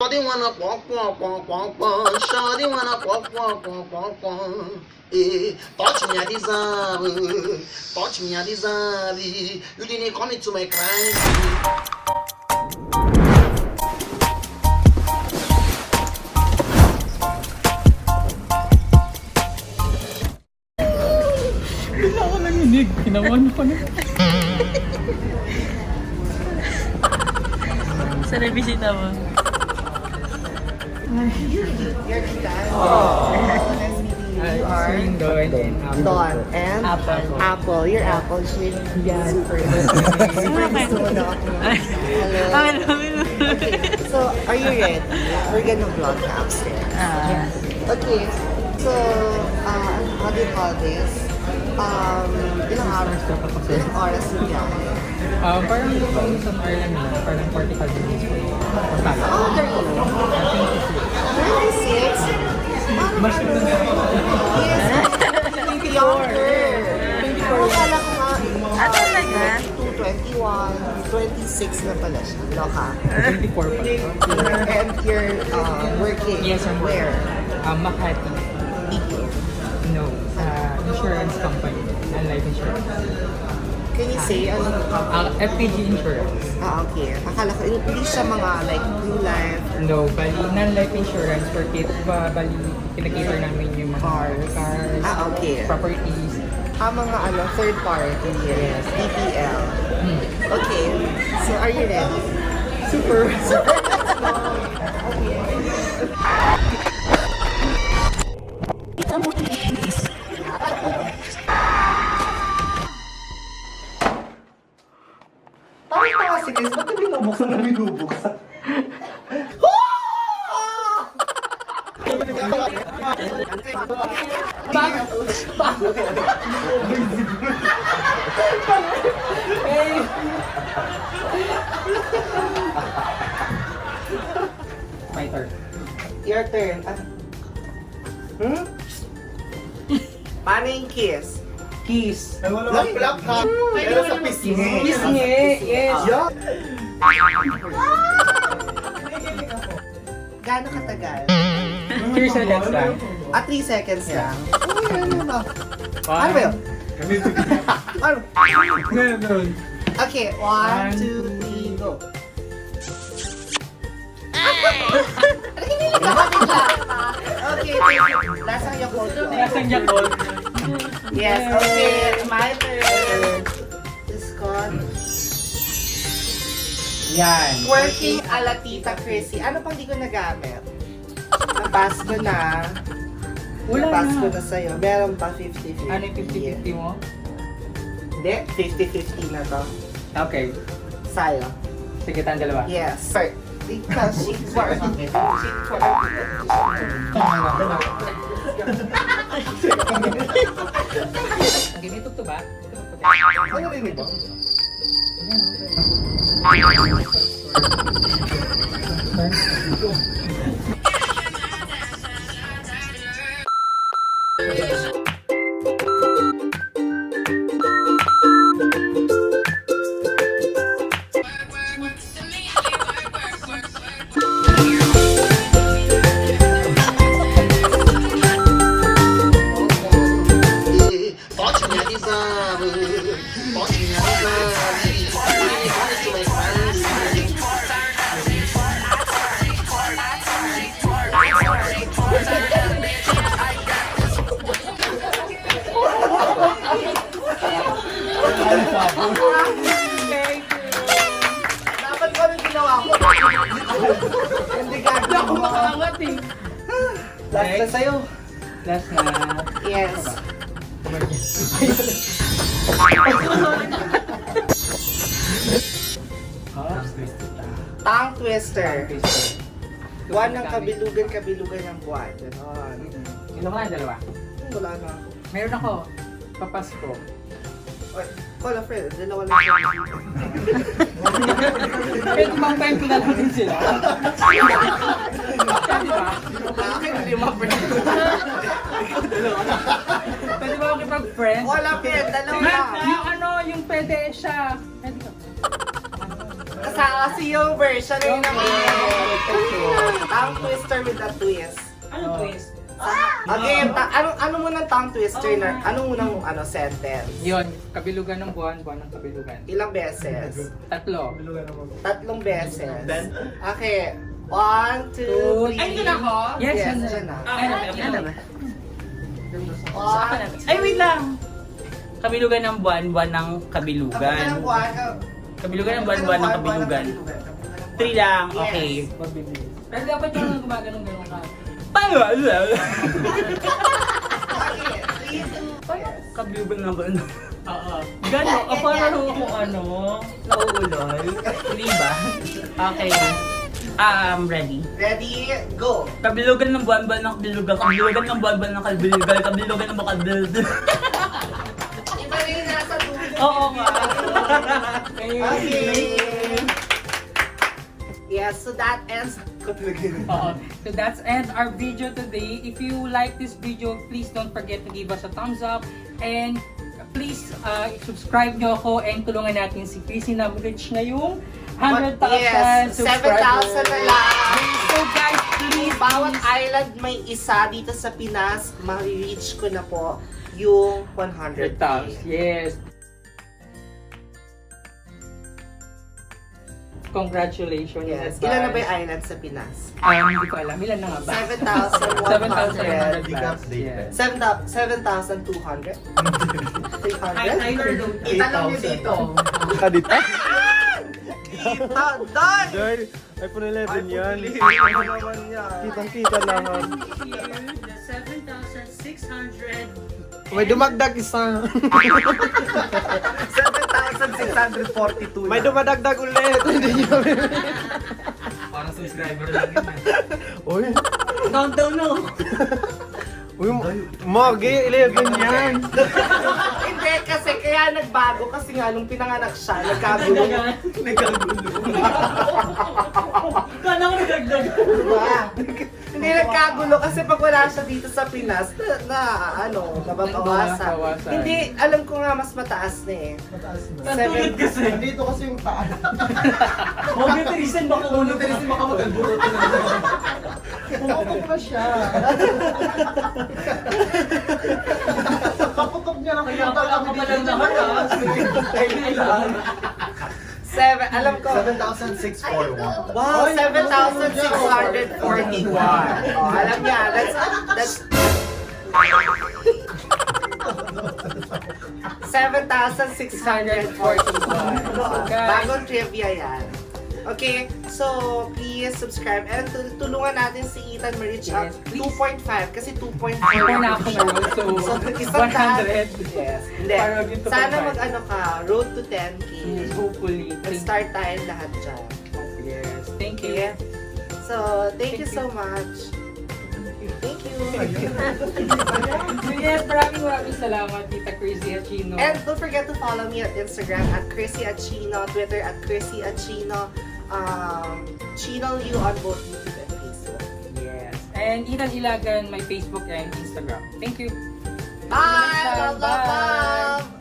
Shawty wanna pop pop pop pop pop. Shawty wanna pop pop pop pop pop. Touch me at the zabi, touch me at the zabi. You didn't come into my crime. Wala ka nanginig. Kinawan ko na. Sana bisita mo. You're Tita. You are Don and Don and Apple. You're Apple. She's super. Super gusto mo na ako. Hello. Okay. So, are you ready? We're gonna vlog na upstairs. Okay. So, how do you call this? Ilang hours ka pa kasi? Ilang oras yung biyahe? parang kung sa Ireland na, parang 45 minutes ko. How old are you? 26? Mas Yes. 24. Akala ko nga, talaga? 21, 26 na pala siya. Loka. 24 pa. And you're working Yes, I'm where? maka-TAO. Itoo. No, insurance company and life insurance. Can you say ano yung company? FPG insurance. Okay. Akala ko, hindi siya mga like blue life, No, bali non-life insurance for kids ba, bali pinag-cater namin yung mga Cars. Okay. properties. Mga third party. Yes. BPL. Okay. So, are you ready? Super. Tawa si Chris, ba't kami nabuksan na binubuksan? My turn. Your turn. Paano yung kiss? Kiss. Black ha? Pero sa pisngi. Pisngi, yes. Gaano katagal? 3 seconds lang. 3 seconds lang. Ano ba yun? Ano? Ganun. Okay, 1, 2, 3, go. Okay, lasang Yakult. Lasang Yakult. Yes, okay, my turn. Discon. Yan. Working ala Tita Krissy. Ano pang di ko nagamit? Napass ko na. Wala Napass ko na. na sa'yo. Meron pa 50-50. Ano yung 50-50 mo? Hindi, 50-50 na to. Okay. Sa'yo. Sige, tayong dalawa. Yes. Sir. Because she's working. Ganito to ba? Ano rin ito? Touch me at the zabi, touch me at the zabi. You didn't come into my crime. Dapat ko rin ginawa ko. Hindi gagawin Ako mo. makaangat eh. Last na sa'yo. Last na. Yes. Tongue twister. Buwan ng kabilugan ng buwan. Ganon. Ilan ka na dalawa? Wala na. Meron ako. Papasko. Oy, call a friend. Dalawa lang siya. Pwede bang time ko na lang din sila? Di ba? Akin, 5 friend. Pwede ba makipag-friend? Wala friend, dalawa lang. Yung ano, yung pwede siya. Pwede ka. Sa yung version na yun naman. Tongue twister with a twist. Ano twist? Again, ano munang tongue twister na, ano munang sentence? Yun, kabilugan ng buwan, buwan ng kabilugan. Ilang beses? 3. 3 beses. Okay. 1, 2, 3. Ay, yun ako? Yes, Yes, yun dyan na. Ano ba? One, Ay, wait lang. Kabilugan ng buwan, buwan ng kabilugan. Ang buwan, Kabilugan ng buwan, buwan ng kabilugan. 3 lang, okay. Mabilis. Pero dapat yung gumaganong-ganong ka. Paano? Okay, 3, 2, yes. Kabilugan ng buwan. Oo. Gano'n, parang ako nauulol. Hindi ba? Okay. Ready? Ready, go. Kabilugan ng buwan, buwan ng kabilugan. Kabilugan ng buwan, buwan ng kabilugan. Kabilugan ng kabilugan. Iba na yung nasa dulo. Oo nga. Okay. Yes, so that ends. So that's end our video today. If you like this video, please don't forget to give us a thumbs up. And please subscribe nyo ako and tulungan natin si Krissy na reach na yung 100,000 Yes, 7,000 na lang. So guys, please, Bawat island may isa dito sa Pinas, ma-reach ko na po yung 100,000. 100,000. Yes. Congratulations. Yes. guys. Ilan na ba yung island sa Pinas? Hindi ko alam. Ilan na nga ba? 7,100. 7,100. 7,200? 300? Kita lang niyo dito. Dito? Done! Dahil iPhone 11 yan. Kitang-kita lang. 7,600. May dumagdag isa. 7,642 May dumadagdag ulit. Parang subscriber lang yun. Uy, Countdown no. uy, Magi, 11 yan. Hindi, kasi kaya nagbago kasi nga nung pinanganak siya, nagkagulo. Kala ko nagdagdag. Diba? Hindi nagkagulo kasi pag wala siya dito sa Pinas, nababawasan. Nababawasan. Hindi, alam ko nga mas mataas na eh. Katulad kasi. Dito kasi yung taas. Huwag yung Tirisan baka ulo. Tirisan baka mag-agurot na. Pumutok na siya. Kaputok niya lang. Kaya pala ka palang lahat ha. Alam ko. 7,641. Wow, 7,641. Oh, alam niya, that's 7,641. Bagong trivia yan. Okay, so please subscribe and tulungan natin si Ethan ma-reach out Yes, 2.5 kasi 2.4 Ako na ako ngayon, so isang daan. 100. Yes. Hindi. Para maging 2.5. Sana mag-ano ka, road to 10K. Yes, hopefully. Mag-start tayo lahat dyan. Yes, thank you. Okay? So, thank you so much. Thank you. Yes, maraming salamat, Tita Krissy Achino. And don't forget to follow me at Instagram at Krissy Achino, Twitter at Krissy Achino. Channel you on both YouTube and Facebook. Yes. And Ethan Ilagan, my Facebook and Instagram. Thank you. Bye! Love, love, Bye. love!